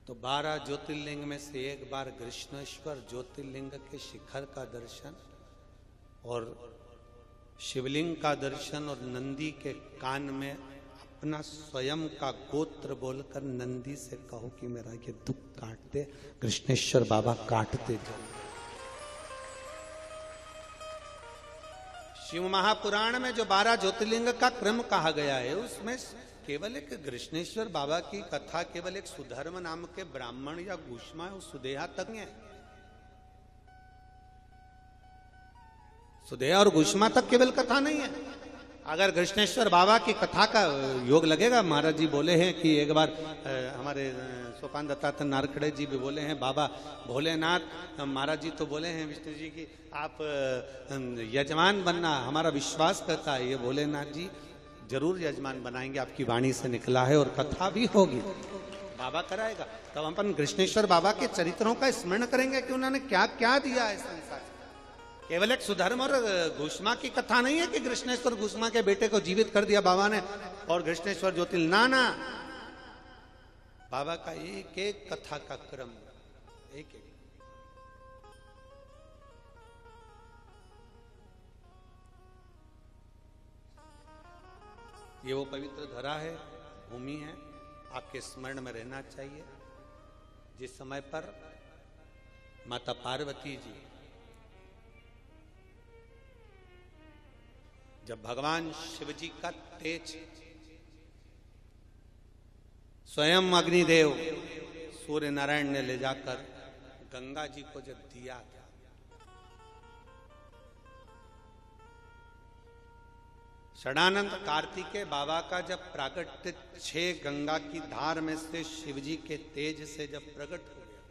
तो 12 ज्योतिर्लिंग में से एक बार कृष्णेश्वर ज्योतिर्लिंग के शिखर का दर्शन और शिवलिंग का दर्शन और नंदी के कान में अपना स्वयं का गोत्र बोलकर नंदी से कहो कि मेरा ये दुख काट दे। कृष्णेश्वर बाबा काटते जाओ। शिव महापुराण में जो 12 ज्योतिर्लिंग का क्रम कहा गया है उसमें केवल एक कृष्णेश्वर बाबा की कथा केवल एक सुधर्म नाम के ब्राह्मण या घुष्मा सुदेहा तक है। सुदेहा और घुष्मा तक केवल कथा नहीं है। अगर कृष्णेश्वर बाबा की कथा का योग लगेगा, महाराज जी बोले हैं कि एक बार हमारे सोपान दत्तात्रेय नारखड़े जी भी बोले हैं, बाबा भोलेनाथ महाराज जी तो बोले हैं विष्णु जी की आप यजमान बनना, हमारा विश्वास करता है ये भोलेनाथ जी जरूर यजमान बनाएंगे, आपकी वाणी से निकला है और कथा भी होगी, बाबा कराएगा। तब अपन कृष्णेश्वर बाबा के चरित्रों का स्मरण करेंगे कि उन्होंने क्या क्या दिया है संसार। केवल एक सुधर्म और घुष्मा की कथा नहीं है कि कृष्णेश्वर घुष्मा के बेटे को जीवित कर दिया बाबा ने और कृष्णेश्वर ज्योतिर्लिंग, ना बाबा का एक एक कथा का क्रम एक एक। ये वो पवित्र धरा है, भूमि है, आपके स्मरण में रहना चाहिए जिस समय पर माता पार्वती जी जब भगवान शिव जी का तेज स्वयं अग्निदेव सूर्य नारायण ने ले जाकर गंगा जी को जब दिया, षडानंद कार्तिकेय बाबा का जब प्रागट्य 6 गंगा की धार में से शिव जी के तेज से जब प्रकट हो गया,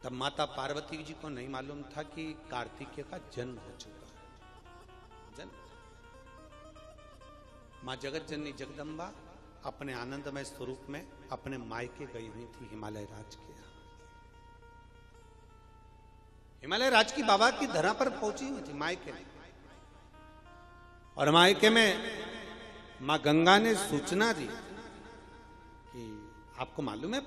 तब माता पार्वती जी को नहीं मालूम था कि कार्तिकेय का जन्म हो चुका है। मां जगत जननी जगदम्बा अपने आनंदमय स्वरूप में अपने मायके गई हुई थी हिमालय राज के यहां। हिमालय राज की बाबा की धरा पर पहुंची हुई थी मायके में, और मायके में मां गंगा ने सूचना दी कि आपको मालूम है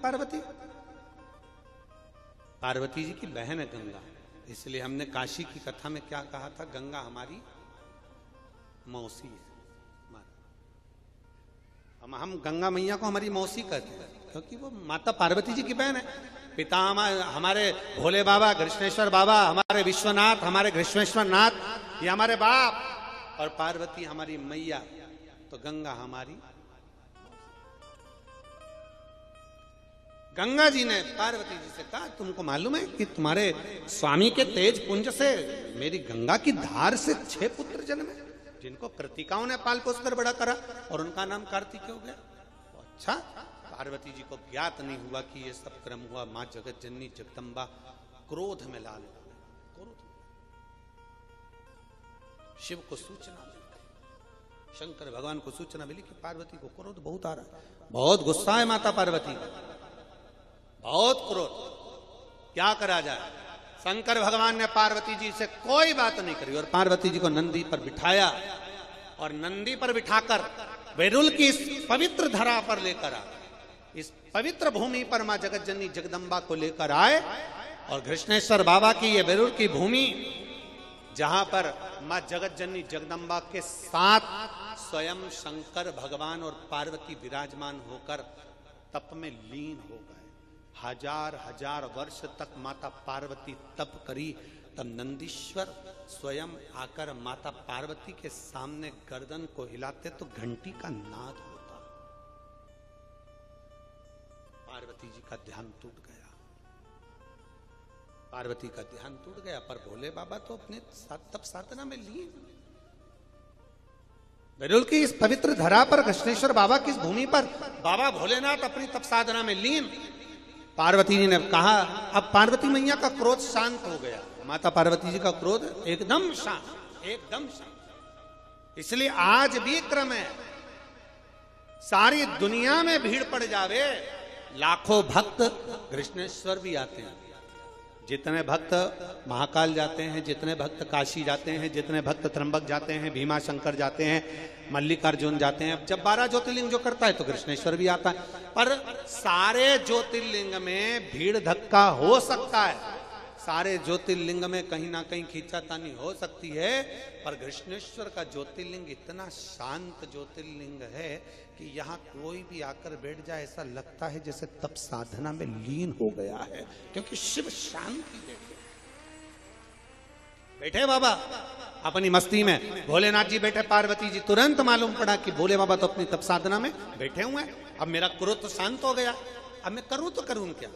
पार्वती जी की बहन है गंगा, इसलिए हमने काशी की कथा में क्या कहा था, गंगा हमारी मौसी है। हम गंगा मैया को हमारी मौसी कहते हैं क्योंकि वो माता पार्वती जी की बहन है। पिता हमारे भोले बाबा कृष्णेश्वर बाबा, हमारे विश्वनाथ, हमारे कृष्णेश्वर नाथ, ये हमारे बाप, और पार्वती हमारी मैया, तो गंगा हमारी। गंगा जी ने पार्वती जी से कहा तुमको मालूम है कि तुम्हारे स्वामी के तेज पुंज से मेरी गंगा की धार से 6 पुत्र जन्मे जिनको कृतिकाओं ने पाल पोस कर बड़ा करा और उनका नाम कार्तिक हो गया। तो अच्छा, पार्वती जी को ज्ञात नहीं हुआ कि ये सब क्रम हुआ। मां जगत जननी जगदम्बा क्रोध में लाल, शिव को सूचना मिली, शंकर भगवान को सूचना मिली कि पार्वती को क्रोध बहुत आ रहा है, बहुत गुस्सा है माता पार्वती का, बहुत क्रोध, क्या करा जाए। शंकर भगवान ने पार्वती जी से कोई बात नहीं करी और पार्वती जी को नंदी पर बिठाया और नंदी पर बिठाकर बेरुल की इस पवित्र धरा पर लेकर आ, इस पवित्र भूमि पर मां जगत जननी जगदम्बा को लेकर आए और कृष्णेश्वर बाबा की ये बेरुल की भूमि जहां पर मां जगत जननी जगदम्बा के साथ स्वयं शंकर भगवान और पार्वती विराजमान होकर तप में लीन हो गए। 1000 वर्ष तक माता पार्वती तप करी। तब नंदीश्वर स्वयं आकर माता पार्वती के सामने गर्दन को हिलाते तो घंटी का नाद होता। पार्वती जी का ध्यान टूट गया, पार्वती का ध्यान टूट गया, पर भोले बाबा तो अपने तप साधना में लीन। बेरुल की इस पवित्र धरा पर कृष्णेश्वर बाबा की इस भूमि पर बाबा भोलेनाथ अपनी तप साधना में लीन। पार्वती जी ने कहा, अब पार्वती मैया का क्रोध शांत हो गया, माता पार्वती जी का क्रोध एकदम शांत, एकदम शांत। इसलिए आज भी क्रम है, सारी दुनिया में भीड़ पड़ जावे, लाखों भक्त कृष्णेश्वर भी आते हैं। जितने भक्त महाकाल जाते हैं, जितने भक्त काशी जाते हैं, जितने भक्त त्र्यंबक जाते हैं, भीमा शंकर जाते हैं, मल्लिकार्जुन जाते हैं, जब 12 ज्योतिर्लिंग जो करता है तो कृष्णेश्वर भी आता है। पर सारे ज्योतिर्लिंग में भीड़ धक्का हो सकता है, सारे ज्योतिर्लिंग में कहीं ना कहीं खींचातानी हो सकती है, पर कृष्णेश्वर का ज्योतिर्लिंग इतना शांत ज्योतिर्लिंग है कि यहाँ कोई भी आकर बैठ जाए ऐसा लगता है जैसे तप साधना में लीन हो गया है, क्योंकि शिव शांति बैठे बाबा अपनी मस्ती में। भोलेनाथ जी बैठे, पार्वती जी, तुरंत मालूम पड़ा कि भोले बाबा तो अपनी तप साधना में बैठे हुए हैं। अब मेरा क्रोध तो शांत हो गया, अब मैं करूं तो करूं क्या।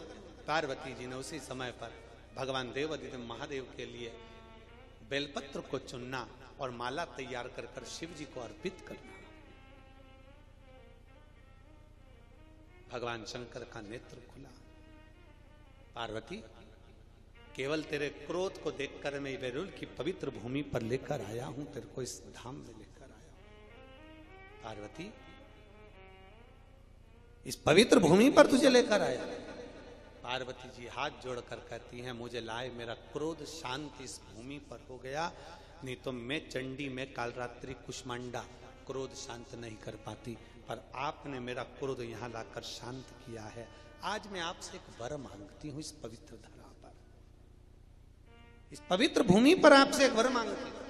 पार्वती जी ने उसी समय पर भगवान देवादिदेव महादेव के लिए बेलपत्र को चुनना और माला तैयार कर कर शिव जी को अर्पित करना। भगवान शंकर का नेत्र खुला। पार्वती, केवल तेरे क्रोध को देखकर मैं बेरुल की पवित्र भूमि पर लेकर आया हूं, तेरे को इस धाम में लेकर आया हूं। पार्वती, इस पवित्र भूमि पर तुझे लेकर आया। पार्वती जी हाथ जोड़कर कहती हैं, मुझे लाए, मेरा क्रोध शांत इस भूमि पर हो गया, नहीं तो मैं चंडी में कालरात्रि कुष्मांडा क्रोध शांत नहीं कर पाती, पर आपने मेरा क्रोध यहां लाकर शांत किया है। आज मैं आपसे एक वर मांगती हूं, इस पवित्र धरा पर, इस पवित्र भूमि पर आपसे एक वर मांगती हूं।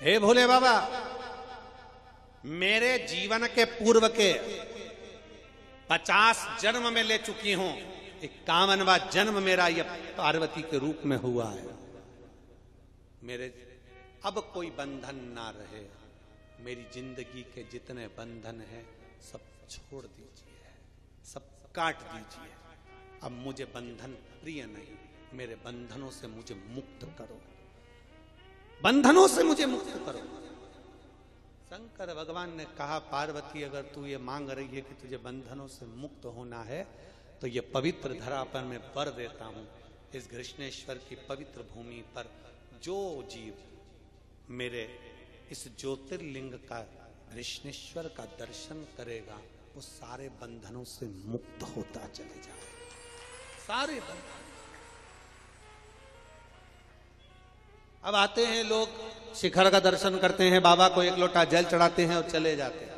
हे भोले बाबा, मेरे जीवन के पूर्व के 50 जन्म में ले चुकी हूं, 51वां जन्म मेरा यह पार्वती के रूप में हुआ है। मेरे अब कोई बंधन ना रहे, मेरी जिंदगी के जितने बंधन हैं सब छोड़ दीजिए, सब काट दीजिए। अब मुझे बंधन प्रिय नहीं, मेरे बंधनों से मुझे मुक्त करो, बंधनों से मुझे मुक्त करो। शंकर भगवान ने कहा, पार्वती अगर तू ये मांग रही है कि तुझे बंधनों से मुक्त होना है, तो ये पवित्र धरा पर मैं वर देता हूं। इस कृष्णेश्वर की पवित्र भूमि पर जो जीव मेरे इस ज्योतिर्लिंग का, कृष्णेश्वर का दर्शन करेगा, वो सारे बंधनों से मुक्त होता चले जाए, सारे बंधन। अब आते हैं लोग, शिखर का दर्शन करते हैं, बाबा को एक लोटा जल चढ़ाते हैं और चले जाते हैं।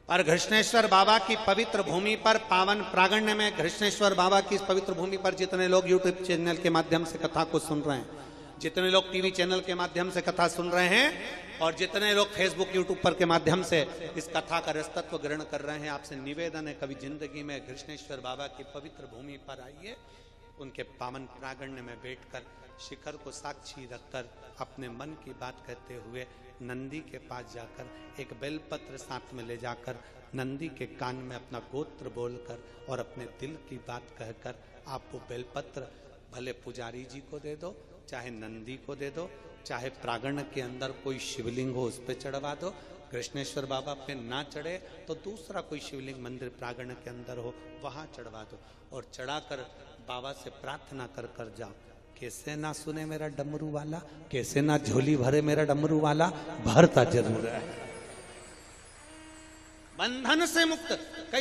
और कृष्णेश्वर बाबा की पवित्र भूमि पर, पावन प्रांगण में कृष्णेश्वर बाबा की इस पवित्र भूमि पर जितने लोग यूट्यूब चैनल के माध्यम से कथा को सुन रहे हैं, जितने लोग टीवी चैनल के माध्यम से कथा सुन रहे हैं, और जितने लोग फेसबुक यूट्यूब पर के माध्यम से इस कथा का रसतत्व ग्रहण कर रहे हैं, आपसे निवेदन है, कभी जिंदगी में कृष्णेश्वर बाबा की पवित्र भूमि पर आइए, उनके पावन प्रांगण में बैठकर शिखर को साक्षी रखकर अपने मन की बात कहते हुए नंदी के पास जाकर एक बेलपत्र साथ में ले जाकर नंदी के कान में अपना गोत्र बोलकर और अपने दिल की बात कहकर आप वो बेलपत्र भले पुजारी जी को दे दो, चाहे नंदी को दे दो, चाहे प्रांगण के अंदर कोई शिवलिंग हो उस पर चढ़वा दो। कृष्णेश्वर बाबा पे ना चढ़े तो दूसरा कोई शिवलिंग मंदिर प्रांगण के अंदर हो वहां चढ़वा दो, और चढ़ाकर बाबा से प्रार्थना कर कर जाओ, कैसे ना सुने मेरा डमरू वाला, कैसे ना झोली भरे मेरा डमरू वाला, भरता जरूर है। बंधन से मुक्त कई